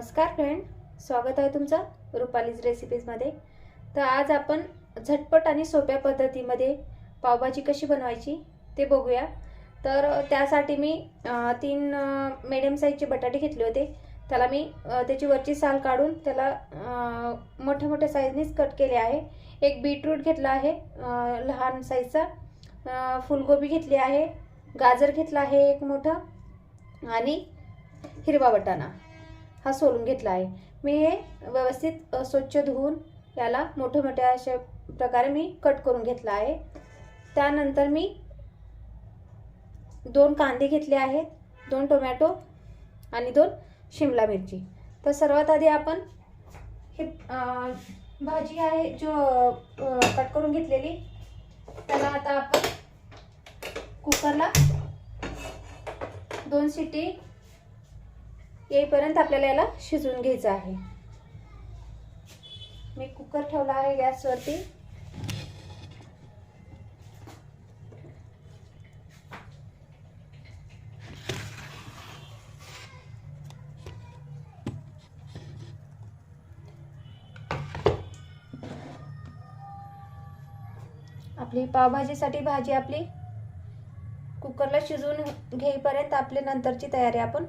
नमस्कार फ्रेंड, स्वागत आहे तुमचं रुपालीज रेसिपीजमध्ये। तर आज आपण झटपट आणि सोप्या पद्धतीमध्ये पावभाजी कशी बनवायची ते बघूया। तर त्यासाठी मी 3 मीडियम साईजचे बटाटे घेतले होते। त्याला मी त्याची वरची साल काढून त्याला मोठ्या मोठ्या साईजनेच कट केले आहे। एक बीटरूट घेतला आहे लहान साईजचा, फुलगोबी घेतली आहे, गाजर घेतला आहे एक मोठा, आणि हिरवा वाटाणा हा सोलून घेतला आहे। मी हे व्यवस्थित स्वच्छ धुवून याला मोठे मोठे अशा प्रकारे मी कट करून घेतला आहे। त्यानंतर मी 2 कांदे घेतले आहेत, 2 टोमॅटो आणि 2 शिमला मिरची। तर सर्वात आधी आपण हे भाजी आहे जो कट करून घेतलेली, त्याला आता आपण कुकरला 2 शिटी येईपर्यंत आपल्याला याला शिजवून घ्यायचं आहे। मी कुकर ठेवला आहे गॅसवरती। आपली पावभाजीसाठी भाजी आपली कुकरला शिजवून घेईपर्यंत आपली नंतरची तयारी आपण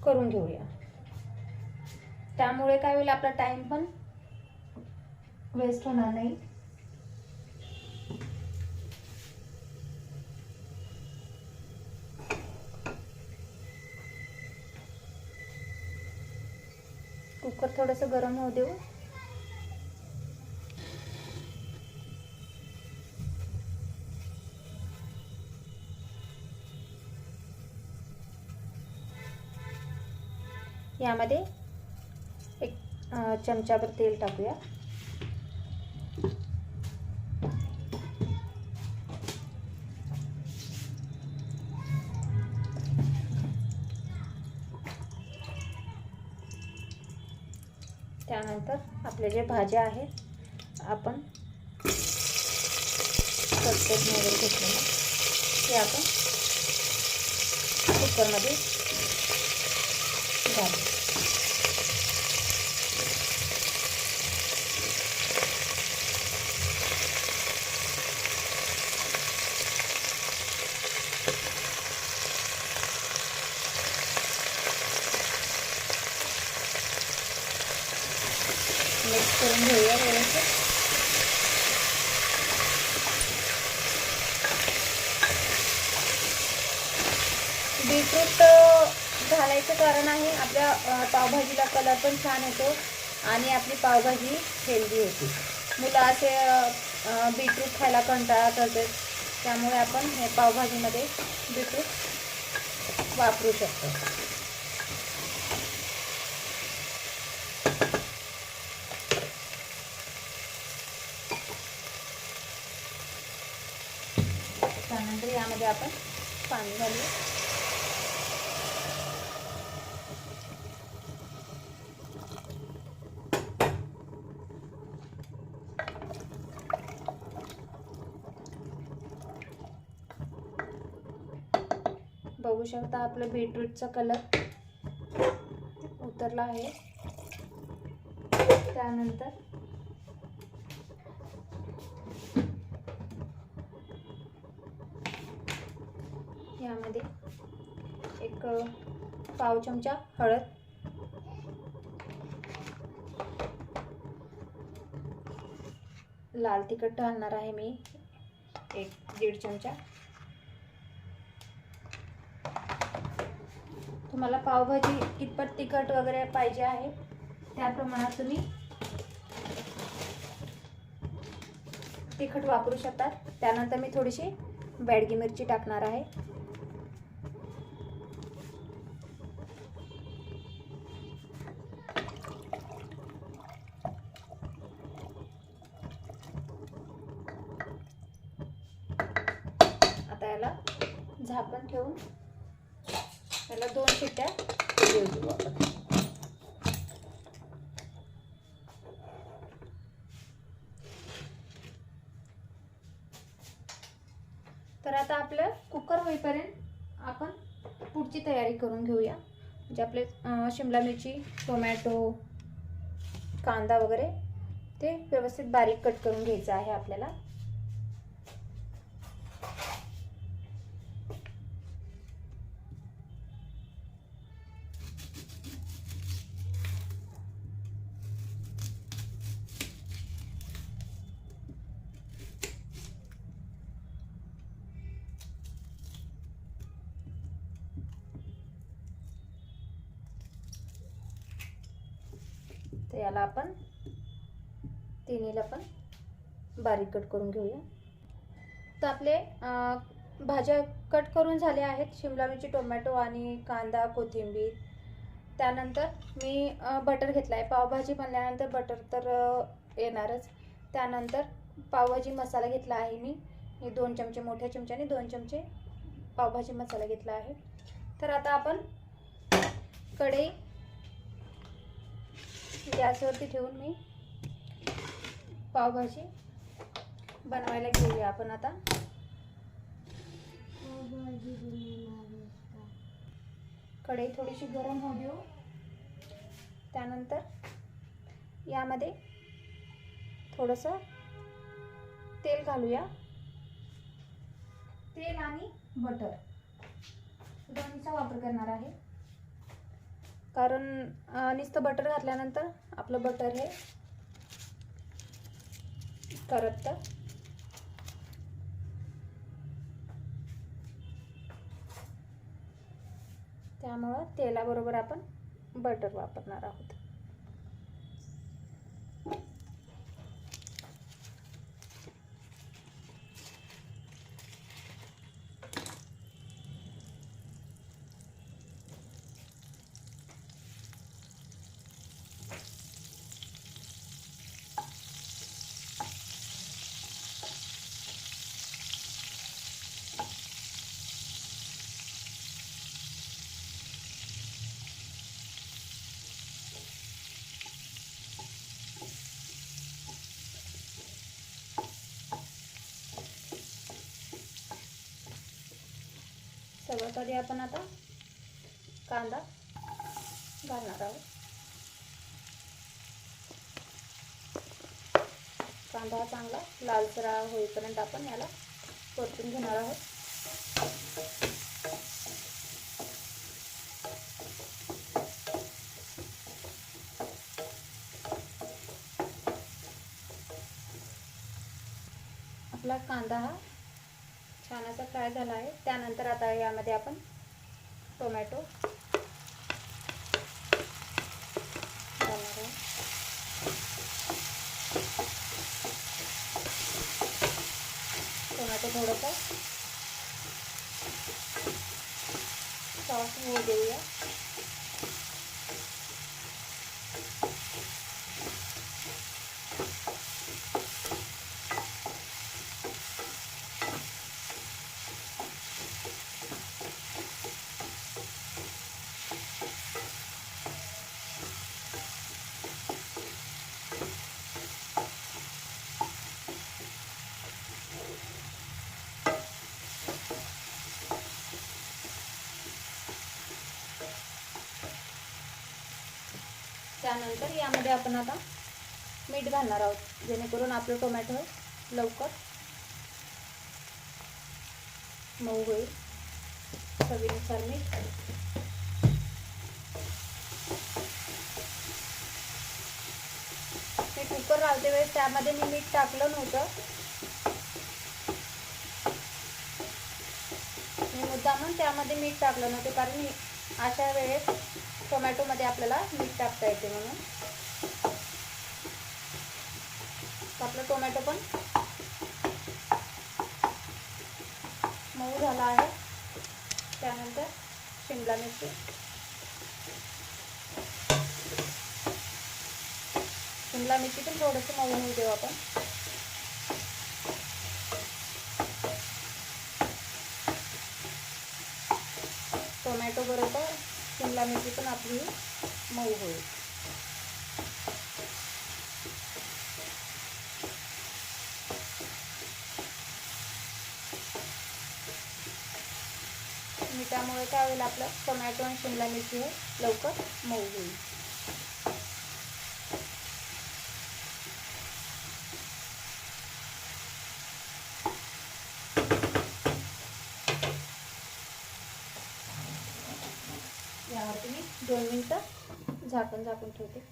करून घेऊया। त्यामुळे काय होईल, आपला टाइम पण वेस्ट होणार नाही। कुकर थोडंसं गरम होऊ देऊ। यामध्ये एक चमचाभर तेल टाकूया। त्यानंतर आपले जे भाज्या आहेत आपण कटकट वगैरे घेतलेलं ते आपण कुकरमध्ये घालू। मिक्स करून घेऊया व्यवस्थित। बीटरूट घालायचं कारण आहे आपल्या पावभाजीला कलर पण छान येतो आणि आपली पावभाजी हेल्दी होती। मुलं असे बीटरूट खायला कंटाळा करतात, त्यामुळे आपण हे पावभाजीमध्ये बीटरूट वापरू शकतो। त्यानंतर यामध्ये आपण पाणी घालू। बघू शकता आपलं बीटरूटचा कलर उतरला आहे। त्यानंतर यामध्ये एक पाव चमचा हळद, लाल तिखट घालणार आहे मी 1-1.5 चमचा। तुम्हाला पावभाजी कितपत तिखट वगैरे पाहिजे आहे त्या प्रमाणात तुम्ही तिखट वापरू शकता। त्यानंतर मी थोडीशी बेडगी मिरची टाकणार आहे। आता याला झाकण ठेवून याला 2 शिट्ट्या देऊ देऊ आपण। तर आता आपलं कुकर होईपर्यंत आपण पुढची तयारी करून घेऊया। जे आपले शिमला मिरची, टोमॅटो, कांदा वगैरे ते व्यवस्थित बारीक कट करून घ्यायचं आहे आपल्याला. तर याला आपण तिन्हीला पण बारीक कट करून घेऊया. तर आपले भाज्या कट करून झाले आहेत, शिमला मिरची, टोमॅटो आणि कांदा, कोथिंबीर. त्यानंतर मी बटर घेतला आहे. पावभाजी बनल्यानंतर बटर तर येणारच. त्यानंतर पावभाजी मसाला घेतला आहे मी 2 चमचे, मोठ्या चमच्याने 2 चमचे पावभाजी मसाला घेतला आहे. तर आता आपण कढई गॅसवरती ठेवून मी पावभाजी बनवायला घेऊया आपण आता. कढई थोडीशी गरम होऊ देऊ. त्यानंतर यामध्ये थोडंसं तेल घालूया. तेल आणि बटर दोन्हीचा वापर करणार आहे, कारण नुसतं बटर घातल्यानंतर आपलं बटर हे करपतं. त्यामुळं तेलाबरोबर आपण बटर वापरणार आहोत. सगळ्यात आधी आपण आता कांदा घालणार आहोत. कांदा चांगला लालसर होईपर्यंत आपण याला परतून घेणार आहोत. आपला कांदा हा छान असा फ्राय झाला आहे. त्यानंतर आता यामध्ये आपण टोमॅटो घालणार आहोत. टोमॅटो थोडंसं सॉफ्ट होऊ देऊया. त्यानंतर यामध्ये आपण आता मीठ घालणार आहोत, जेणेकरून आपलं टोमॅटो लवकर मऊ होईल. चवीनुसार मीठ. मी कुकर लावते वेळेस त्यामध्ये मी मीठ टाकलं नव्हतं. मी मुद्दामून त्यामध्ये मीठ टाकलं नव्हतं, कारण अशा वेळेस टोमॅटोमध्ये आपल्याला मीठ टाकता येते म्हणून. आपलं टोमॅटो पण मऊ झाला आहे. त्यानंतर शिमला मिरची, पण थोडंसं मऊ होऊ देऊ आपण. टोमॅटो बरोबर शिमला मिरची पण आपली मऊ होईल. मीठ त्यामुळे काय होईल, आपलं टोमॅटो आणि शिमला मिरची हे लवकर मऊ होईल. यावरती मी 2 मिनिटं झाकून ठेवते.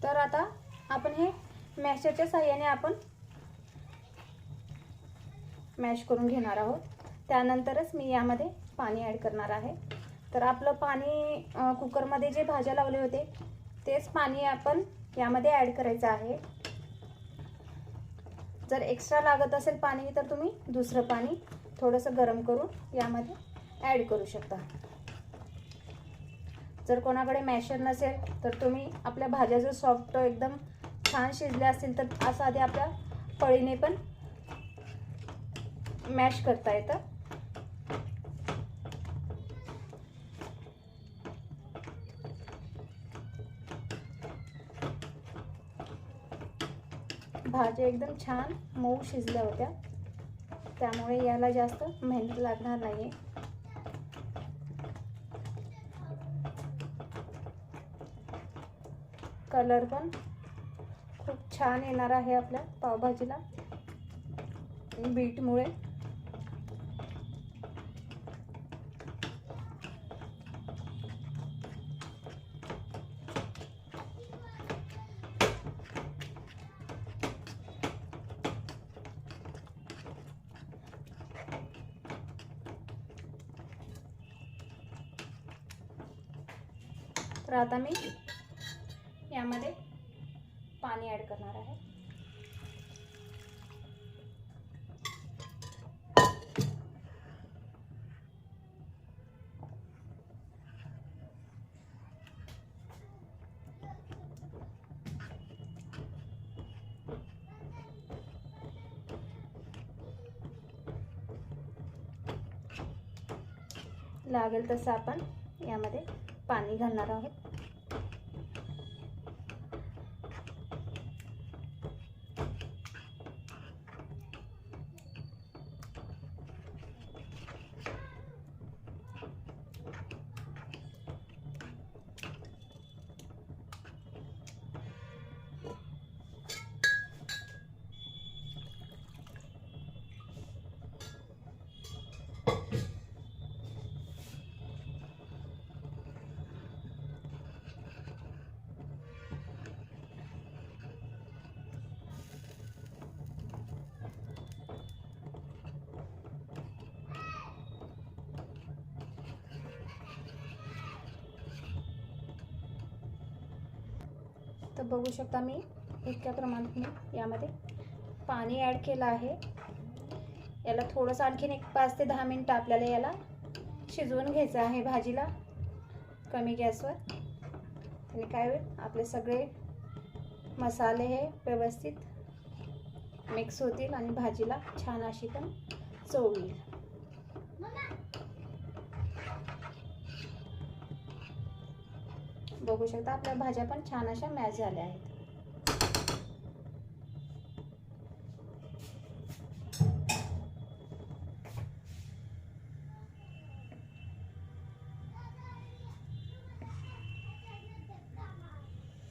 तर आता आपण हे मॅशरच्या साहाय्याने आपण मॅश करून घेणार आहोत. त्यानंतरच मी यामध्ये पाणी ॲड करणार आहे. तर आपलं पाणी कुकरमध्ये जे भाज्या लावले होते तेच पाणी आपण यामध्ये ॲड करायचं आहे. जर एक्स्ट्रा लागत असेल पाणी तर तुम्ही दुसरं पाणी थोडंसं गरम करून यामध्ये ॲड करू शकता. जर कोणाकडे मॅशर नसेल तर तुम्ही आपल्या भाज्या जर सॉफ्ट एकदम छान शिजल्या असतील तर असं आधी आपल्या पळीने पण मॅश करता येतं. भाज्या एकदम छान मऊ शिजल्या होत्या, त्यामुळे याला जास्त मेहनत लागणार नाही. कलर पण खूप छान येणार आहे आपल्या पावभाजीला बीटमुळे. तर आता मी यामध्ये पाणी ॲड करणार आहे. लागेल तसं आपण यामध्ये पाणी घालणार आहोत. तर बघू शकता मी इतक्या प्रमाणात मी यामध्ये पाणी ॲड केलं आहे. याला थोडंसं आणखीन एक 5 ते 10 मिनिटं आपल्याला याला शिजवून घ्यायचं आहे भाजीला कमी गॅसवर. आणि काय होईल, आपले सगळे मसाले हे व्यवस्थित मिक्स होतील आणि भाजीला छान अशी पण चव येईल. बघू शकता आपल्या भाज्या पण छान अशा मॅश झाल्या आहेत.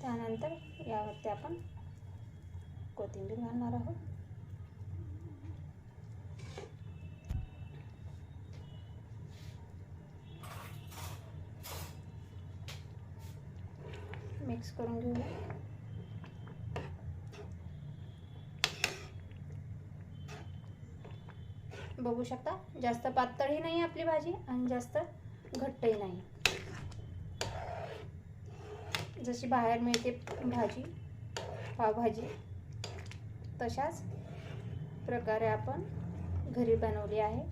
त्यानंतर यावरती आपण कोथिंबीर घालणार आहोत. मिक्स करून घेऊया. बघू शकता जास्त पातळही नाही आपली भाजी आणि जास्त घट्टही नाही. जशी बाहेर मिळते भाजी पावभाजी तशाच प्रकारे आपण घरी बनवली आहे.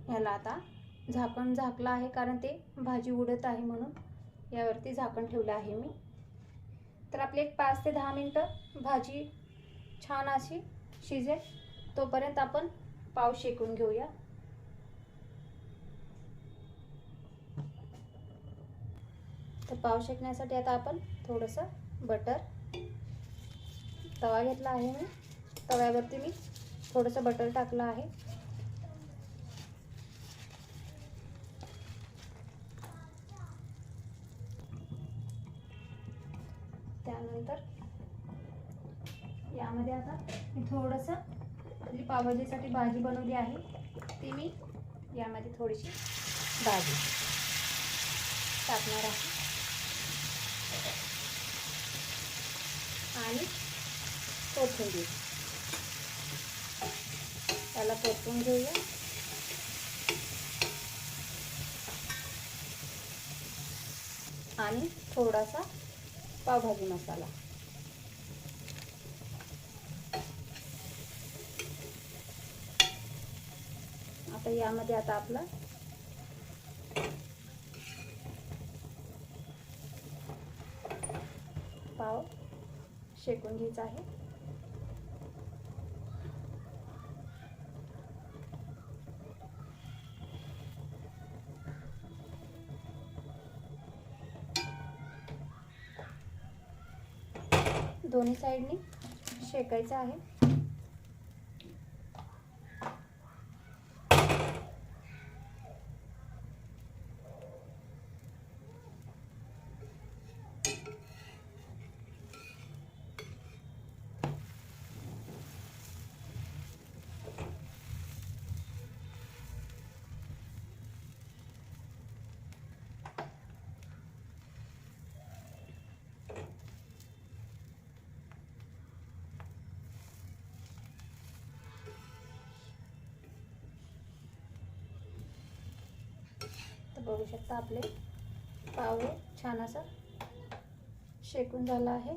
याला आता झाकण झाकलं आहे कारण ते भाजी उडत आहे म्हणून यावरती झाकण ठेवलं आहे मी. तर आपली एक 5 ते 10 मिनिटं भाजी छान अशी शिजेल तोपर्यंत आपण पाव शेकून घेऊया. तर पाव शेकण्यासाठी आता आपण थोडंसं बटर तवा घेतला आहे मी. तव्यावरती मी थोडंसं बटर टाकलं आहे. त्यानंतर यामध्ये आता मी थोडंसं आपली पावभाजीसाठी भाजी बनवली आहे ती मी यामध्ये थोडीशी भाजी टाकणार आहे आणि कोथिंबीर त्याला परतून घेऊया. आणि थोडासा पावभाजी मसाला. आता यामध्ये आता आपला पाव शेकून घ्यायचा आहे. दोन्ही साइडनी शेकायचं आहे. बघू शकता आपले पाव छान असं शेकून झाला आहे.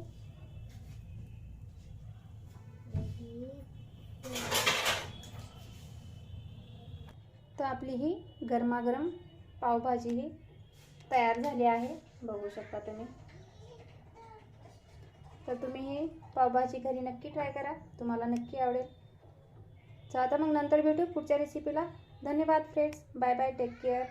तर आपली ही गरमागरम पावभाजी ही तयार झाली आहे. बघू शकता तुम्ही. तर तुम्ही ही पावभाजी घरी नक्की ट्राय करा, तुम्हाला नक्की आवडेल. चला आता मग नंतर भेटू पुढच्या रेसिपीला. धन्यवाद friends. Bye bye. Take care.